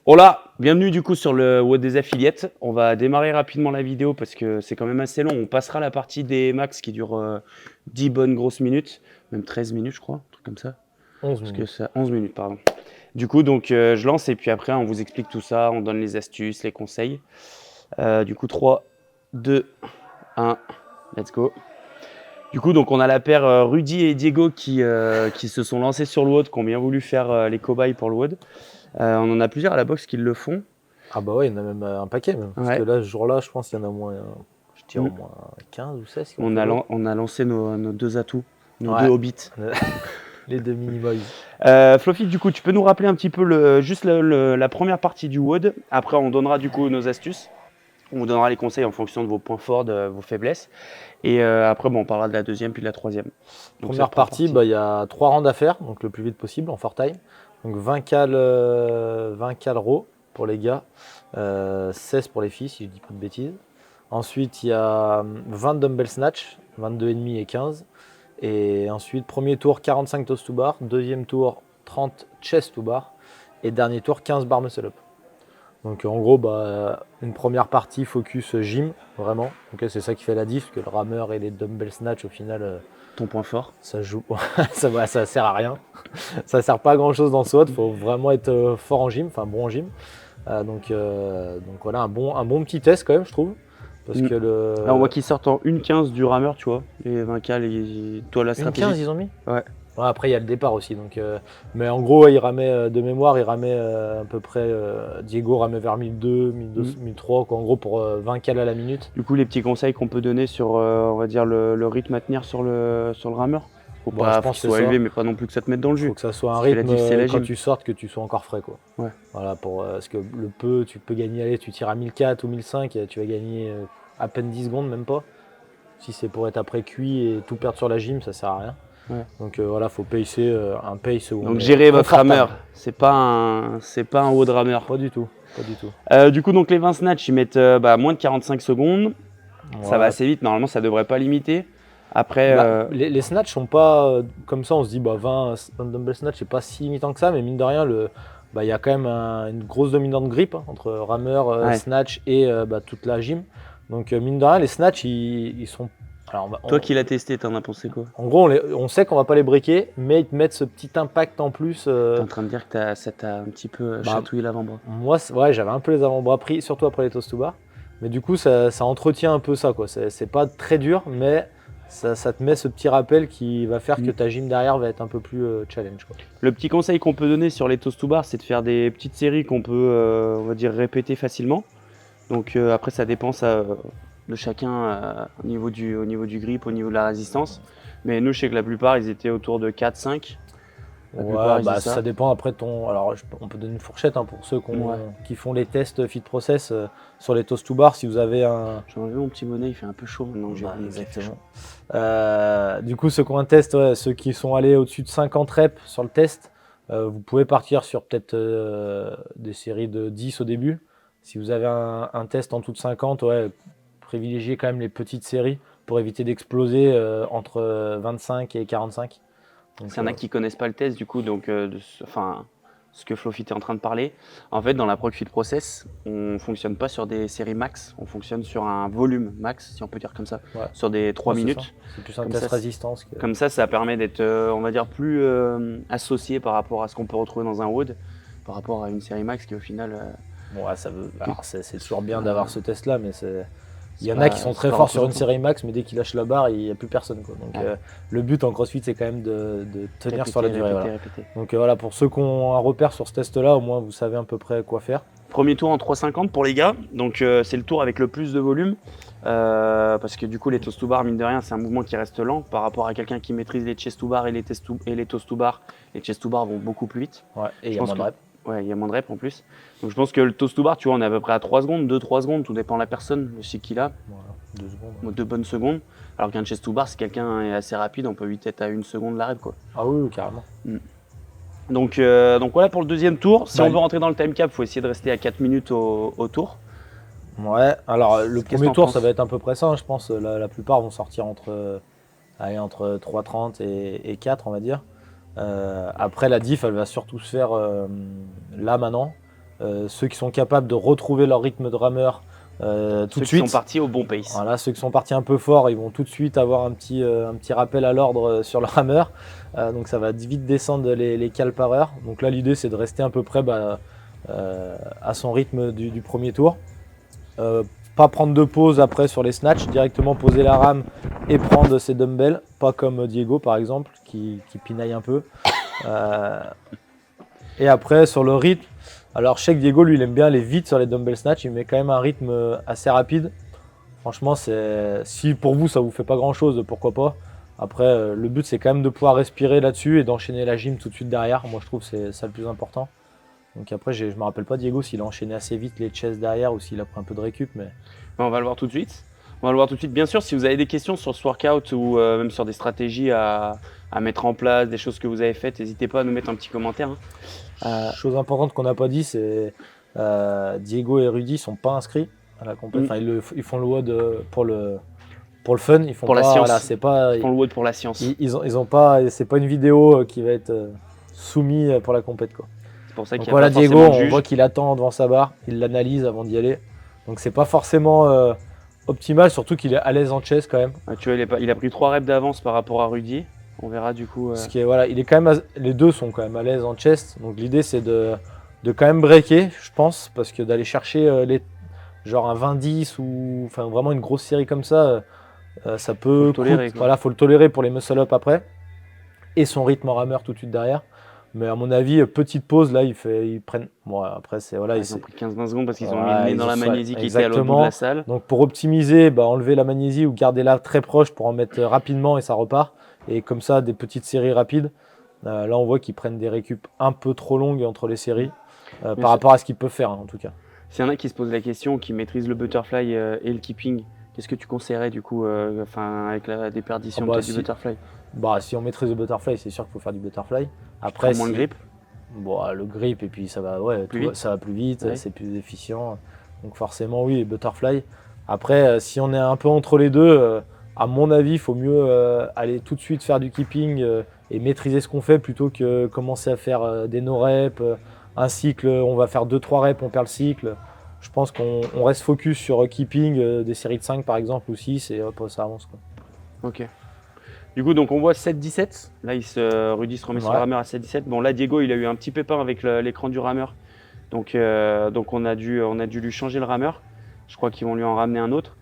Hola, bienvenue du coup sur le WOD des affiliates. On va démarrer rapidement la vidéo parce que c'est quand même assez long. On passera la partie des max qui dure 10 bonnes grosses minutes, même 13 minutes je crois, un truc comme ça. 11 Parce que minutes. ça 11 minutes pardon. Du coup donc je lance et puis après on vous explique tout ça, on donne les astuces, les conseils. Du coup 3, 2, 1, let's go. Du coup donc on a la paire Rudy et Diego qui se sont lancés sur le WOD, qui ont bien voulu faire les cobayes pour le WOD. On en a plusieurs à la boxe qui le font. Ah bah ouais, il y en a même un paquet même. Parce que Ouais. là, ce jour-là, je pense qu'il y en a au moins, je tire Mm. au moins 15 ou 16 qui ont On fait a, le WOD. on a lancé nos deux atouts, nos deux Ouais, hobbits. les deux mini-boys. Fluffy, du coup, tu peux nous rappeler un petit peu juste la première partie du WOD. Après, on donnera du coup nos astuces. On vous donnera les conseils en fonction de vos points forts, de vos faiblesses. Et après, bon, on parlera de la deuxième puis de la troisième. Donc, Première partie, bah, il y a 3 rounds à faire, donc le plus vite possible en 4 time. Donc 20 cal raw pour les gars, 16 pour les filles si je dis pas de bêtises. Ensuite, il y a 20 dumbbell snatch, 22,5 et 15. Et ensuite, premier tour 45 toes to bar, deuxième tour 30 chest to bar et dernier tour 15 bar muscle up. Donc en gros, bah, une première partie focus gym, vraiment. Donc c'est ça qui fait la diff, que le rameur et les dumbbell snatch au final, ton point fort. ça joue, ça sert à rien. Ça sert pas à grand chose dans le SWAT, faut vraiment être fort en gym, enfin bon en gym. Donc voilà, un bon petit test quand même, je trouve. Parce que Alors, on voit qu'ils sortent en 1,15 du rameur, tu vois. Les 20K, toi, la Une stratégie. 15 ils ont mis. Ouais. Ouais, après, il y a le départ aussi. Mais en gros, il ramait de mémoire, il ramait à peu près. Diego ramait vers 1002, 1003, quoi, en gros, pour 20 cales à la minute. Du coup, les petits conseils qu'on peut donner sur, on va dire, le rythme à tenir sur le rameur. Faut Bon, je pas pense qu'il que soit c'est ça. élevé, mais pas non plus que ça te mette dans le Il faut jus. que ça soit un Ce qui fait la rythme diff, c'est la quand gym. tu sortes, que tu sois encore frais, quoi. Ouais. Voilà, parce que tu peux gagner, allez, tu tires à 1004 ou 1005, et tu vas gagner à peine 10 secondes, même pas. Si c'est pour être après cuit et tout perdre sur la gym, ça sert à rien. Ouais. Donc voilà, faut pacer un pace où Donc on est gérez votre confortable. rameur. C'est pas un haut de rameur. Pas du tout, pas du tout. Du coup, donc les 20 snatch, ils mettent moins de 45 secondes. Ça va Ouais. assez vite. Normalement, ça devrait pas limiter. Après, Bah, les snatchs sont pas comme ça, on se dit bah 20 dumbbell snatch c'est pas si limitant que ça, mais mine de rien, il y a quand même une grosse dominante grip entre rameur, Ouais. snatch et toute la gym. Donc mine de rien, les snatch ils sont. Alors, toi qui l'as testé, t'en as pensé quoi? En gros, on sait qu'on va pas les breaker, mais ils te mettent ce petit impact en plus. T'es en train de dire que ça t'a un petit peu chatouillé l'avant-bras. Moi, ouais, j'avais un peu les avant-bras pris, surtout après les toast to bar. Mais du coup, ça entretient un peu ça, quoi. C'est pas très dur, mais ça te met ce petit rappel qui va faire que ta gym derrière va être un peu plus challenge, quoi. Le petit conseil qu'on peut donner sur les toast to bar, c'est de faire des petites séries qu'on peut, on va dire, répéter facilement. Donc après, ça dépend de chacun au niveau du grip, au niveau de la résistance. Mais nous, je sais que la plupart, ils étaient autour de 4-5. La plupart, Ouais, ils bah disent ça. ça dépend après ton. Alors, on peut donner une fourchette hein, pour ceux qui font les tests fit process sur les toast to bar. Si vous avez un. J'ai enlevé mon petit bonnet, il fait un peu chaud maintenant que j'ai Bah, remis. exactement. Du coup, ceux qui ont un test, ouais, ceux qui sont allés au-dessus de 50 reps sur le test, vous pouvez partir sur peut-être des séries de 10 au début. Si vous avez un test en dessous de 50, ouais, privilégiez quand même les petites séries pour éviter d'exploser entre 25 et 45. Donc, S'il y en a qui connaissent pas le test, du coup, donc, ce que Fluffy est en train de parler, en fait, dans la Proc Fit Process, on fonctionne pas sur des séries max, on fonctionne sur un volume max, si on peut dire comme ça, ouais. sur des 3 Ouais, c'est minutes. ça. C'est plus un Comme test ça, résistance. Comme ça permet d'être, on va dire, plus associé par rapport à ce qu'on peut retrouver dans un WOD, par rapport à une série max qui, au final, Bon, ouais, c'est toujours bien d'avoir ce test-là, mais il y en pas- a qui sont c'est très pas forts sur une représentant. série max, mais dès qu'ils lâchent la barre, il n'y a plus personne, quoi. Donc Ouais. le but en CrossFit, c'est quand même de tenir sur la durée. Voilà. Répéter. Donc voilà, pour ceux qui ont un repère sur ce test-là, au moins vous savez à peu près quoi faire. Premier tour en 3,50 pour les gars, donc c'est le tour avec le plus de volume, parce que du coup les toast to bar, mine de rien, c'est un mouvement qui reste lent par rapport à quelqu'un qui maîtrise les chest to bar et les toast to bar. Les chest to bar vont beaucoup plus vite. Ouais, et il y a moins de reps. Ouais, il y a moins de reps en plus. Donc je pense que le toast to bar, tu vois, on est à peu près à 3 secondes, 2-3 secondes, tout dépend de la personne, le cycle qu'il a. Voilà, 2 secondes. 2 bonnes secondes. Alors qu'un chest to bar, si quelqu'un est assez rapide, on peut vite être à 1 seconde la rep, quoi. Ah oui, carrément. Donc voilà pour le deuxième tour. Si on veut rentrer dans le time cap, il faut essayer de rester à 4 minutes au tour. Ouais, alors le Qu'est-ce que premier t'en tour, penses? ça va être à peu près ça, hein, je pense. La plupart vont sortir entre 3,30 et 4, on va dire. Après, la diff, elle va surtout se faire là maintenant. ceux qui sont capables de retrouver leur rythme de rameur tout de Ceux qui suite. sont partis au bon pace. Voilà, ceux qui sont partis un peu fort, ils vont tout de suite avoir un petit rappel à l'ordre sur le rameur. Donc ça va vite descendre les cales par heure. Donc là, l'idée, c'est de rester à peu près à son rythme du premier tour. Pas prendre de pause après sur les snatchs, directement poser la rame et prendre ses dumbbells. Pas comme Diego, par exemple, qui pinaille un peu. Et après, sur le rythme, alors je sais que Diego, lui, il aime bien aller vite sur les dumbbell snatch. Il met quand même un rythme assez rapide. Franchement, si pour vous, ça vous fait pas grand-chose, pourquoi pas. Après, le but, c'est quand même de pouvoir respirer là-dessus et d'enchaîner la gym tout de suite derrière. Moi, je trouve que c'est ça le plus important. Donc après, je me rappelle pas Diego s'il a enchaîné assez vite les chest derrière ou s'il a pris un peu de récup. Mais... On va le voir tout de suite. On va le voir tout de suite. Bien sûr, si vous avez des questions sur ce workout ou même sur des stratégies à mettre en place, des choses que vous avez faites, n'hésitez pas à nous mettre un petit commentaire. Chose importante qu'on n'a pas dit, c'est Diego et Rudy sont pas inscrits à la compétition. Enfin, ils font le WOD pour le fun. Ils font pour pas, la science. Voilà, c'est pas, ils font le WOD pour la science. Ils ont pas, c'est pas une vidéo qui va être soumise pour la compète, quoi. C'est pour ça qu'il y a voilà, pas Diego, forcément de on juge. voit qu'il attend devant sa barre, il l'analyse avant d'y aller. Donc c'est pas forcément optimal, surtout qu'il est à l'aise en chest quand même. Tu vois, il a pris 3 reps d'avance par rapport à Rudy. On verra du coup. Ce qui est, voilà, il est quand même les deux sont quand même à l'aise en chest. Donc l'idée c'est de quand même breaker, je pense, parce que d'aller chercher genre un 20-10 ou enfin vraiment une grosse série comme ça, ça peut. Faut le tolérer, quoi. Voilà, faut le tolérer pour les muscle up après. Et son rythme en rameur tout de suite derrière. Mais à mon avis, petite pause, là, ils prennent. Bon, après, c'est. Voilà, Ils ont pris 15-20 secondes parce qu'ils ont Voilà, mis le nez dans la magnésie qui était à l'autre bout de exactement. la salle. Donc pour optimiser, enlever la magnésie ou garder là très proche pour en mettre rapidement et ça repart. Et comme ça, des petites séries rapides. Là, on voit qu'ils prennent des récup un peu trop longues entre les séries par rapport à ce qu'ils peuvent faire, en tout cas. S'il y en a qui se posent la question, qui maîtrisent le butterfly et le keeping, qu'est-ce que tu conseillerais du coup avec la déperdition du butterfly? Si on maîtrise le butterfly, c'est sûr qu'il faut faire du butterfly. Après, moins de grip. Le grip et puis ça va, ça va plus vite, c'est plus efficient. Donc forcément, oui, butterfly. Après, si on est un peu entre les deux, à mon avis, il faut mieux aller tout de suite faire du keeping et maîtriser ce qu'on fait plutôt que commencer à faire des no-reps, un cycle, on va faire 2-3 reps, on perd le cycle. Je pense qu'on reste focus sur keeping, des séries de 5 par exemple ou 6 et hop, ça avance, quoi. Ok. Du coup, donc on voit 7-17. Là, Rudy se remet sur le rameur à 7-17. Bon, là, Diego, il a eu un petit pépin avec l'écran du rameur. Donc on a dû lui changer le rameur. Je crois qu'ils vont lui en ramener un autre.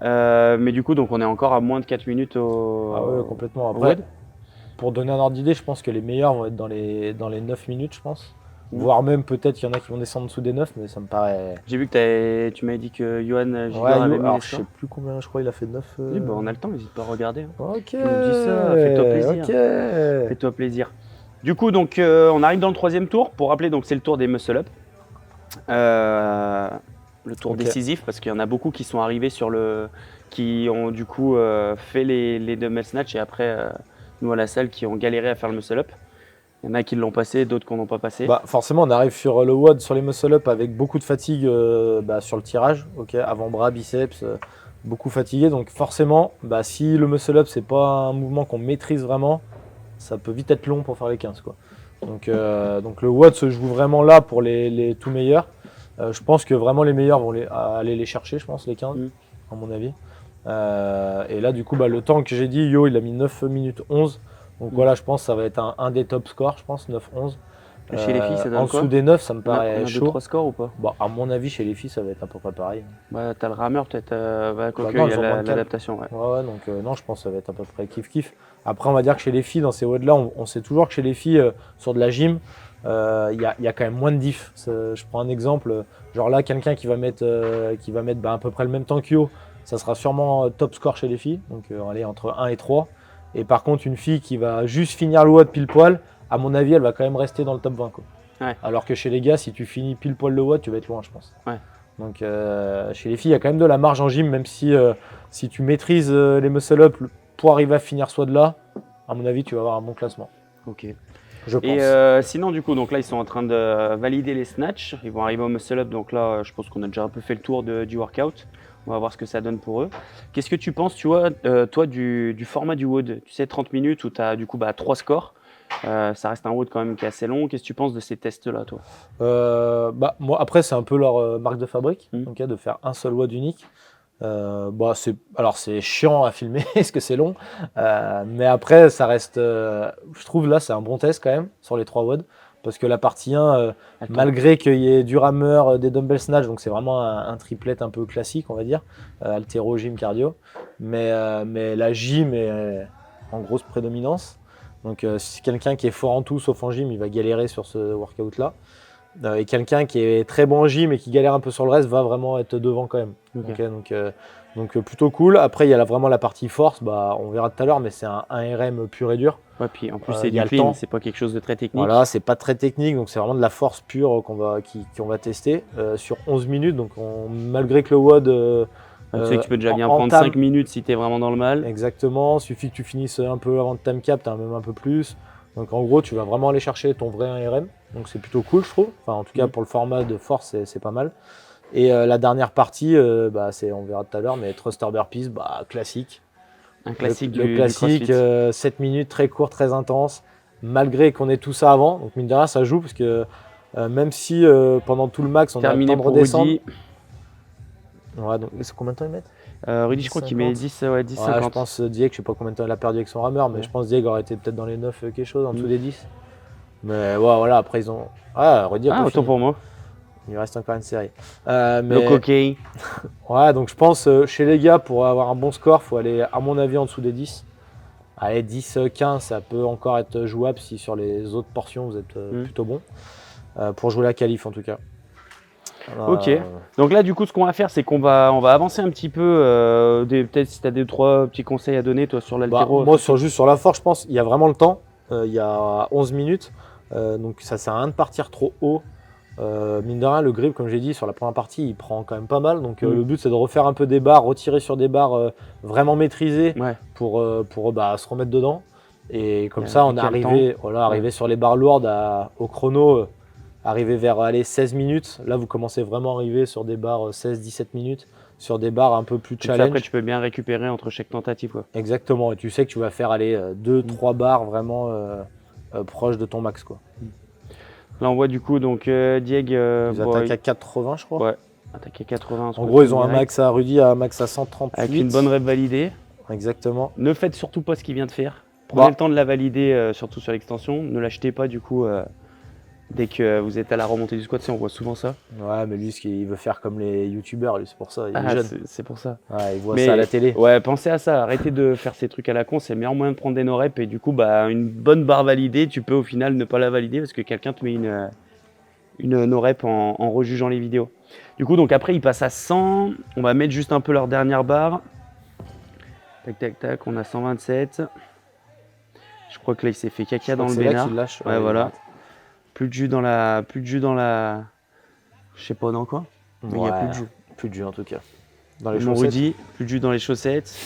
Mais du coup, donc on est encore à moins de 4 minutes au. Ah ouais, complètement. Après, pour donner un ordre d'idée, je pense que les meilleurs vont être dans les 9 minutes, je pense. Voire même peut-être qu'il y en a qui vont descendre en dessous des 9, mais ça me paraît. J'ai vu que tu m'avais dit que Johan Gigor avait mis les je scores. sais plus combien, je crois il a fait 9. Oui, on a le temps, n'hésite pas à regarder. Ok. Tu nous dis ça, fais-toi plaisir. Ok. Fais-toi plaisir. Du coup, donc on arrive dans le 3e tour. Pour rappeler, donc c'est le tour des muscle up. Le tour décisif, parce qu'il y en a beaucoup qui sont arrivés qui ont du coup fait les dumbbell snatch et après nous à la salle qui ont galéré à faire le muscle up. Il y en a qui l'ont passé, d'autres qui n'en ont pas passé. Forcément, on arrive sur le WOD, sur les muscle-up avec beaucoup de fatigue sur le tirage, avant-bras, biceps, beaucoup fatigué. Donc forcément, si le muscle-up, c'est pas un mouvement qu'on maîtrise vraiment, ça peut vite être long pour faire les 15, quoi. Donc le WOD se joue vraiment là pour les tout meilleurs. Je pense que vraiment les meilleurs vont aller les chercher, je pense, les 15, à mon avis. Et là, du coup, le temps que j'ai dit, il a mis 9 minutes 11. Donc voilà, je pense que ça va être un des top scores, je pense, 9-11. Chez les filles, ça donne en quoi? dessous des 9, ça me paraît chaud. 2-3 scores ou pas? À mon avis, chez les filles, ça va être à peu près pareil. T'as le rameur peut-être, il y a l'adaptation. Donc non, je pense que ça va être à peu près kiff-kiff. Après, on va dire que chez les filles, dans ces WOD-là, on sait toujours que chez les filles, sur de la gym, il y a quand même moins de diff. Je prends un exemple, genre là, quelqu'un qui va mettre à peu près le même temps que Yo, ça sera sûrement top score chez les filles, donc aller entre 1 et 3. Et par contre, une fille qui va juste finir le WOD pile poil, à mon avis, elle va quand même rester dans le top 20, quoi. Ouais. Alors que chez les gars, si tu finis pile poil le WOD, tu vas être loin, je pense. Ouais. Donc chez les filles, il y a quand même de la marge en gym, même si tu maîtrises les muscle-up pour arriver à finir soit de là, à mon avis, tu vas avoir un bon classement. Ok. Je pense. Et sinon, du coup, donc là, ils sont en train de valider les snatchs. Ils vont arriver au muscle-up, donc là, je pense qu'on a déjà un peu fait le tour du workout. On va voir ce que ça donne pour eux. Qu'est-ce que tu penses, toi, du format du WOD? Tu sais, 30 minutes où tu as du coup 3 scores. Ça reste un WOD quand même qui est assez long. Qu'est-ce que tu penses de ces tests-là, toi? Moi, après, c'est un peu leur marque de fabrique, Mm. donc, de faire un seul WOD unique. C'est chiant à filmer parce que c'est long, mais après, ça reste. Je trouve là, c'est un bon test quand même sur les 3 WOD. Parce que la partie 1, Attends. malgré qu'il y ait du rameur, des dumbbell snatch, donc c'est vraiment un triplet un peu classique, on va dire, haltéro, gym, cardio, mais la gym est en grosse prédominance. Donc si quelqu'un qui est fort en tout sauf en gym, il va galérer sur ce workout-là. Et quelqu'un qui est très bon en gym et qui galère un peu sur le reste va vraiment être devant quand même. Ok. Donc plutôt cool. Après, il y a vraiment la partie force, on verra tout à l'heure, mais c'est un RM pur et dur. Ouais, puis en plus, Il c'est y du a le clean, temps. c'est pas quelque chose de très technique. Voilà, c'est pas très technique, donc c'est vraiment de la force pure qu'on va tester sur 11 minutes. Donc malgré que le WOD Tu sais que tu peux déjà bien en prendre time- 5 minutes si tu es vraiment dans le mal. Exactement, suffit que tu finisses un peu avant de time cap, tu as même un peu plus. Donc en gros, tu vas vraiment aller chercher ton vrai 1RM. Donc c'est plutôt cool, je trouve. Enfin, en tout cas, pour le format de force, c'est pas mal. Et la dernière partie, on verra tout à l'heure, mais thruster burpees, classique. Un classique Le du classique, CrossFit. 7 minutes, très court, très intense. Malgré qu'on ait tout ça avant. Donc mine de rien, ça joue parce que même si pendant tout le max, on a le Terminé temps de pour redescendre. Rudy. Ouais, donc c'est combien de temps ils mettent? Rudy, je crois qu'il met 10, ouais, 10, Ouais, 50. je pense Diego, je sais pas combien de temps il a perdu avec son rameur, mais Ouais. je pense Diego aurait été peut-être dans les 9 quelque chose, en dessous Mm. des 10. Mais ouais, voilà, après ils ont. Ah, Rudy a pas Ah, autant fini. pour moi. Il lui reste encore une série. Le cocaine. Ouais, donc je pense chez les gars, pour avoir un bon score, il faut aller, à mon avis, en dessous des 10. Allez, 10, 15, ça peut encore être jouable si sur les autres portions vous êtes plutôt bon. Pour jouer la qualif en tout cas. Ok. Donc là, du coup, ce qu'on va faire, c'est qu'on va avancer un petit peu. Peut-être si tu as 2-3 petits conseils à donner, toi, sur l'haltéro. Moi, juste sur la force, je pense il y a vraiment le temps. Il y a 11 minutes. Donc ça sert à rien de partir trop haut. Mine de rien, le grip, comme j'ai dit, sur la première partie, il prend quand même pas mal. Donc le but, c'est de refaire un peu des barres, retirer sur des barres vraiment maîtrisées pour se remettre dedans. Et comme ça, on est arrivé sur les barres lourdes au chrono. Arrivé vers 16 minutes. Là, vous commencez vraiment à arriver sur des barres 16-17 minutes, sur des barres un peu plus challenge. Après, tu peux bien récupérer entre chaque tentative, quoi. Exactement. Et tu sais que tu vas faire 2-3 barres vraiment proches de ton max, quoi. Là, on voit du coup, donc, Diego. Ils attaquent à 80, je crois. Ouais, attaqué 80. En gros, ils ont un max à Rudy, un max à 138. Avec une bonne rep validée. Exactement. Ne faites surtout pas ce qu'il vient de faire. Prenez le temps de la valider, surtout sur l'extension. Ne l'achetez pas, du coup. Dès que vous êtes à la remontée du squat, on voit souvent ça. Ouais, mais lui, il veut faire comme les youtubeurs, c'est pour ça. Il est jeune. C'est pour ça. Ouais, il voit ça à la télé. Ouais, pensez à ça. Arrêtez de faire ces trucs à la con. C'est le meilleur moyen de prendre des no-reps. Et du coup, une bonne barre validée, tu peux au final ne pas la valider parce que quelqu'un te met une no-rep en rejugeant les vidéos. Du coup, donc après, il passe à 100. On va mettre juste un peu leur dernière barre. Tac, tac, tac. On a 127. Je crois que là, il s'est fait caca dans le bénard. C'est là qu'il lâche. Ouais, voilà. Plus de jus dans la. Je sais pas dans quoi. Mais il n'y a plus de jus. Plus de jus en tout cas. Dans les chaussettes. Rudy, plus de jus dans les chaussettes.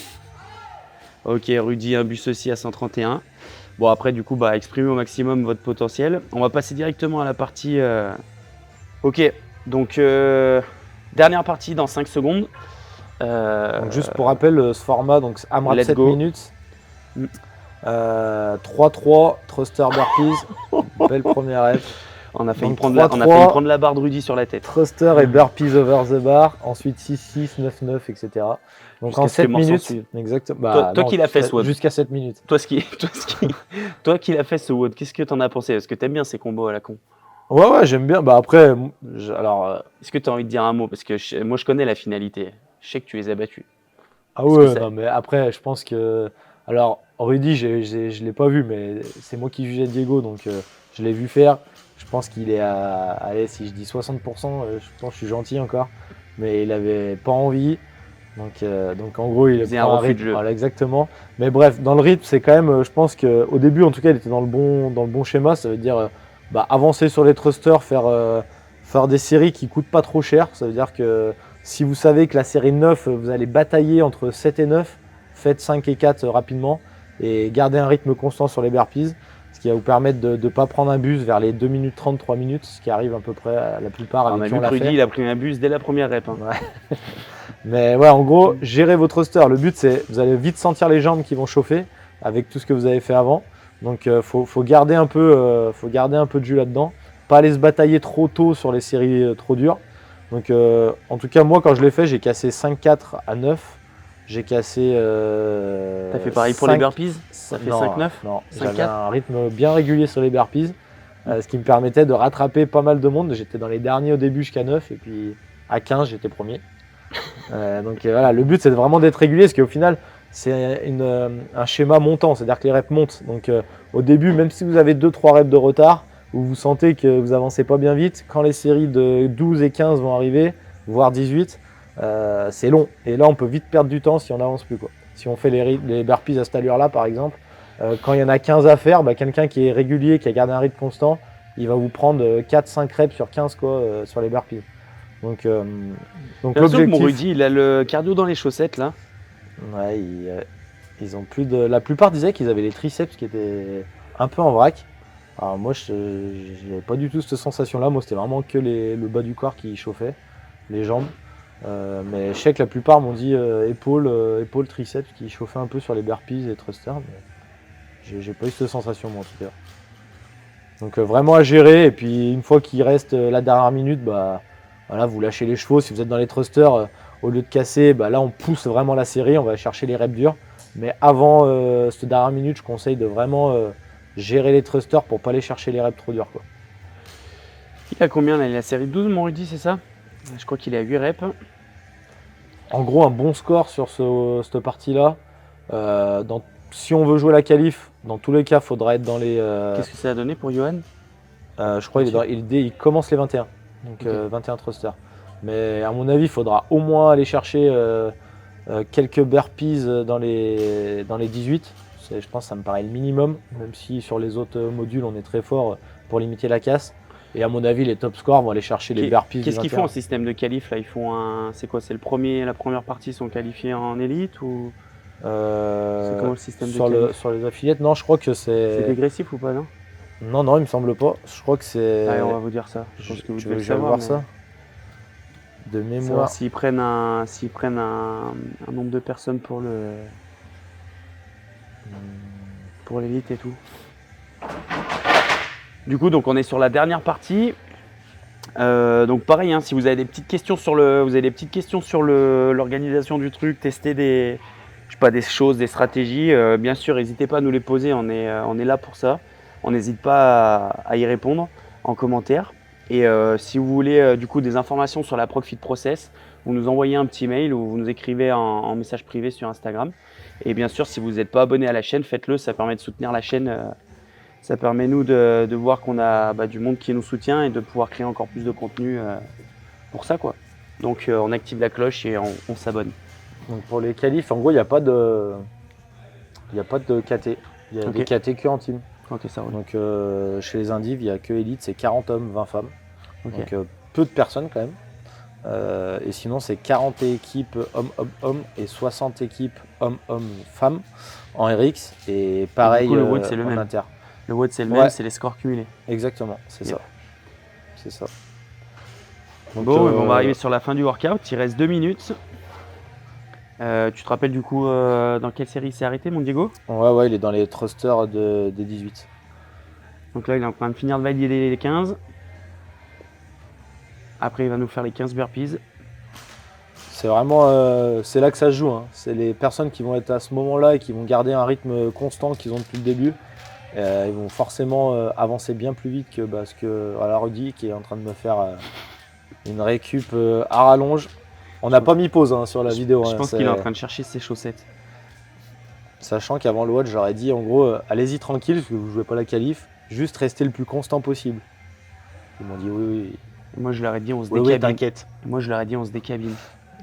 Ok, Rudy, un bus aussi à 131. Bon, après, du coup, exprimez au maximum votre potentiel. On va passer directement à la partie. Ok, donc dernière partie dans 5 secondes. Donc, juste pour rappel, ce format, donc AMRAP 7 minutes. 3-3, thruster burpees, belle première rep. On a failli prendre la barre de Rudy sur la tête. Thruster et burpees over the bar, ensuite 6-6, 9-9, etc. Donc en 7 minutes. Exactement. Toi qui l'as fait ce WOD. Jusqu'à 7 minutes. Toi qui l'as fait ce WOD, qu'est-ce que t'en as pensé? Est-ce que t'aimes bien ces combos à la con? Ouais, j'aime bien. Après, est-ce que tu as envie de dire un mot? Parce que moi je connais la finalité. Je sais que tu les as battus. Ah ouais, non, mais après, je pense que. Alors, Rudy, je ne l'ai pas vu, mais c'est moi qui jugeais Diego, donc je l'ai vu faire. Je pense qu'il est à, allez, si je dis 60%, je pense que je suis gentil encore, mais il n'avait pas envie. Donc en gros, il faisait un refus de jeu. Voilà, exactement. Mais bref, dans le rythme, c'est quand même, je pense qu'au début, en tout cas, il était dans le bon schéma. Ça veut dire avancer sur les thrusters, faire des séries qui ne coûtent pas trop cher. Ça veut dire que si vous savez que la série 9, vous allez batailler entre 7 et 9, faites 5 et 4 rapidement et gardez un rythme constant sur les burpees, ce qui va vous permettre de ne pas prendre un bus vers les 2 minutes 30, 3 minutes, ce qui arrive à peu près à la plupart. On a vu que Rudy, il a pris un bus dès la première rep. Hein. Ouais. Mais ouais, en gros, gérez vos thrusters. Le but, c'est vous allez vite sentir les jambes qui vont chauffer avec tout ce que vous avez fait avant. Donc faut garder un peu de jus là-dedans. Pas aller se batailler trop tôt sur les séries trop dures. Donc en tout cas moi quand je l'ai fait, j'ai cassé 5-4 à 9. J'ai cassé. T'as fait pareil pour les burpees? Ça fait 5-9? Non, 5-4? j'avais un rythme bien régulier sur les burpees, ce qui me permettait de rattraper pas mal de monde. J'étais dans les derniers au début jusqu'à 9 et puis à 15 j'étais premier. Donc voilà, le but c'est vraiment d'être régulier parce qu'au final c'est un schéma montant, c'est-à-dire que les reps montent. Donc au début, même si vous avez 2-3 reps de retard, ou vous sentez que vous avancez pas bien vite, quand les séries de 12 et 15 vont arriver, voire 18, c'est long. Et là on peut vite perdre du temps si on n'avance plus, quoi. Si on fait les burpees à cette allure-là par exemple, quand il y en a 15 à faire, quelqu'un qui est régulier, qui a gardé un rythme constant, il va vous prendre 4-5 reps sur 15 sur les burpees. Donc J'ai l'impression que mon Rudy, il a le cardio dans les chaussettes là. Ouais, ils ont plus de. La plupart disaient qu'ils avaient les triceps qui étaient un peu en vrac. Alors moi, je n'avais pas du tout cette sensation-là. Moi, c'était vraiment que le bas du corps qui chauffait, les jambes. Mais je sais que la plupart m'ont dit épaules, triceps qui chauffaient un peu sur les burpees et thrusters. Mais j'ai pas eu cette sensation moi en tout cas. Donc vraiment à gérer. Et puis une fois qu'il reste la dernière minute, voilà, vous lâchez les chevaux. Si vous êtes dans les thrusters, au lieu de casser, là on pousse vraiment la série, on va chercher les reps durs. Mais avant cette dernière minute, je conseille de vraiment gérer les thrusters pour pas aller chercher les reps trop durs, quoi. Il a combien là? Il a la série 12, mon Rudy, c'est ça? Je crois qu'il est à 8 reps. En gros, un bon score sur cette partie-là. Si on veut jouer la qualif, dans tous les cas, il faudra être dans les. Qu'est-ce que ça a donné pour Johan? Je crois qu'il commence les 21. Donc okay. 21 thrusters. Mais à mon avis, il faudra au moins aller chercher quelques burpees dans les 18. Je pense que ça me paraît le minimum, même si sur les autres modules, on est très fort pour limiter la casse. Et à mon avis, les top scores vont aller chercher les burpees. Qu'est-ce qu'ils font en système de qualif là? Ils font c'est quoi? C'est la première partie sont qualifiés en élite ou c'est comment le système de qualif? Sur les affiliates, non, je crois que c'est. C'est dégressif ou pas, non? Non, il me semble pas. Je crois que c'est. Allez, on va vous dire ça. Je pense que vous devez le savoir, voir ça. De mémoire. S'ils prennent un nombre de personnes pour l'élite et tout. Du coup, donc on est sur la dernière partie. Donc pareil, si vous avez des petites questions sur l'organisation du truc, tester des choses, des stratégies, bien sûr, n'hésitez pas à nous les poser. On est là pour ça. On n'hésite pas à y répondre en commentaire. Et si vous voulez du coup des informations sur la ProgFit Process, vous nous envoyez un petit mail ou vous nous écrivez en message privé sur Instagram. Et bien sûr, si vous n'êtes pas abonné à la chaîne, faites-le. Ça permet de soutenir la chaîne. Ça permet nous de voir qu'on a du monde qui nous soutient et de pouvoir créer encore plus de contenu pour ça, quoi. Donc on active la cloche et on s'abonne. Donc pour les qualifs, en gros, il n'y a pas de KT. Il y a des KT que en team. Okay, ça roule. Donc chez les indives, il n'y a que élite, c'est 40 hommes, 20 femmes. Okay. Donc peu de personnes quand même. Et sinon, c'est 40 équipes hommes et 60 équipes hommes-femmes en RX. Et pareil, le WOD, c'est le même. Inter. Le WOD, c'est le même, c'est les scores cumulés. Exactement, c'est ça. C'est ça. Donc, on va arriver sur la fin du workout. Il reste 2 minutes. Tu te rappelles du coup dans quelle série il s'est arrêté, mon Diego? Ouais, il est dans les thrusters des 18. Donc là, il est en train de finir de valider les 15. Après, il va nous faire les 15 burpees. C'est vraiment, c'est là que ça se joue. C'est les personnes qui vont être à ce moment-là et qui vont garder un rythme constant qu'ils ont depuis le début. Ils vont forcément avancer bien plus vite que Rudy qui est en train de me faire une récup à rallonge. On n'a pas mis pause sur la vidéo. Je pense qu'il est en train de chercher ses chaussettes. Sachant qu'avant le watch, j'aurais dit en gros, allez-y tranquille parce que vous ne jouez pas la qualif, juste restez le plus constant possible. Ils m'ont dit oui. Moi je leur ai dit on se décabine. Oui, t'inquiète. Moi je leur ai dit on se décabine.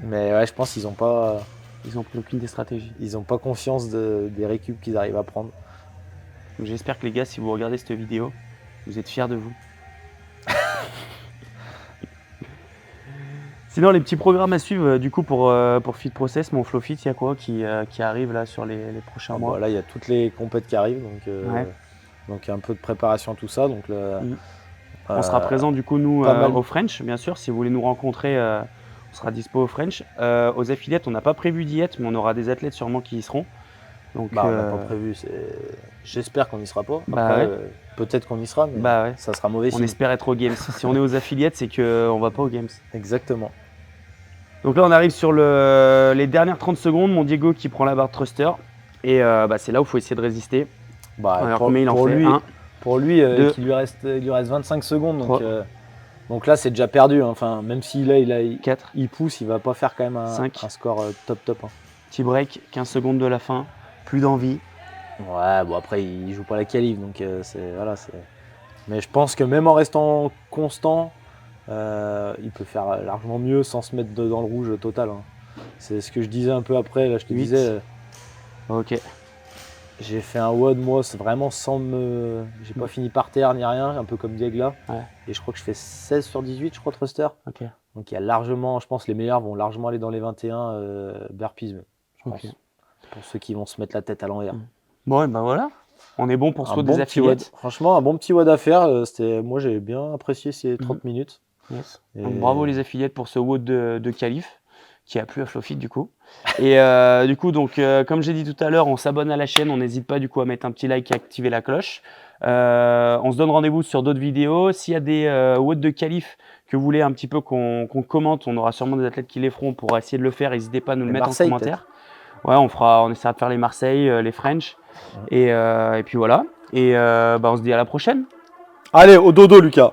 Mais ouais, je pense qu'ils n'ont pas. Ils n'ont pris aucune des stratégies. Ils n'ont pas conscience des récup qu'ils arrivent à prendre. J'espère que les gars, si vous regardez cette vidéo, vous êtes fiers de vous. Sinon, les petits programmes à suivre du coup pour Fit Process, mon Flow Fit, il y a quoi qui arrive là sur les prochains mois? Là, il y a toutes les compètes qui arrivent, donc un peu de préparation, tout ça. Donc on sera présent du coup nous au French, bien sûr. Si vous voulez nous rencontrer, on sera dispo au French. Aux affiliates, on n'a pas prévu d'y être, mais on aura des athlètes sûrement qui y seront. Donc, Bah, on n'a pas prévu. J'espère qu'on n'y sera pas. Bah Après, ouais. peut-être qu'on y sera, mais Bah ouais. ça sera mauvais On signe. espère être aux Games. Si on est aux affiliates, c'est qu'on va pas aux Games. Exactement. Donc là, on arrive sur les dernières 30 secondes. Mon Diego qui prend la barre thruster. Et c'est là où il faut essayer de résister. Bah, Alors, combien il en fait? pour lui, deux, il lui reste 25 secondes. trois. Donc là, c'est déjà perdu. Hein. Enfin, même s'il 4, il pousse, il va pas faire quand même un 5. score top. Hein. Petit break, 15 secondes de la fin. Plus d'envie. Ouais, bon après, il joue pas la qualif, donc voilà. Mais je pense que même en restant constant, il peut faire largement mieux sans se mettre dans le rouge total. Hein. C'est ce que je disais un peu après. Là, je te 8. disais. Ok. J'ai fait un WOD, moi, c'est vraiment sans me. J'ai pas fini par terre ni rien, un peu comme Diegla. Ouais. Et je crois que je fais 16 sur 18, je crois, thruster. Ok. Donc il y a largement, je pense, les meilleurs vont largement aller dans les 21 burpees, je pense. Ok. Pour ceux qui vont se mettre la tête à l'envers. Bon, et ben voilà. On est bon pour ce Un des bon petit WOD. affiliates. Franchement, un bon petit WOD à faire. Moi, j'ai bien apprécié ces 30 minutes. Yes. Et- Donc, bravo les affiliates pour ce WOD de qualif qui a plu à Flowfit du coup. Et du coup, donc, comme j'ai dit tout à l'heure, on s'abonne à la chaîne. On n'hésite pas du coup à mettre un petit like et activer la cloche. On se donne rendez-vous sur d'autres vidéos. S'il y a des WOD de qualif que vous voulez un petit peu qu'on commente, on aura sûrement des athlètes qui les feront. Pour essayer de le faire, n'hésitez pas à nous le mettre Marseille, en commentaire. Ouais, on essaiera de faire les Marseille, les French. Et puis voilà. Et on se dit à la prochaine. Allez, au dodo, Lucas.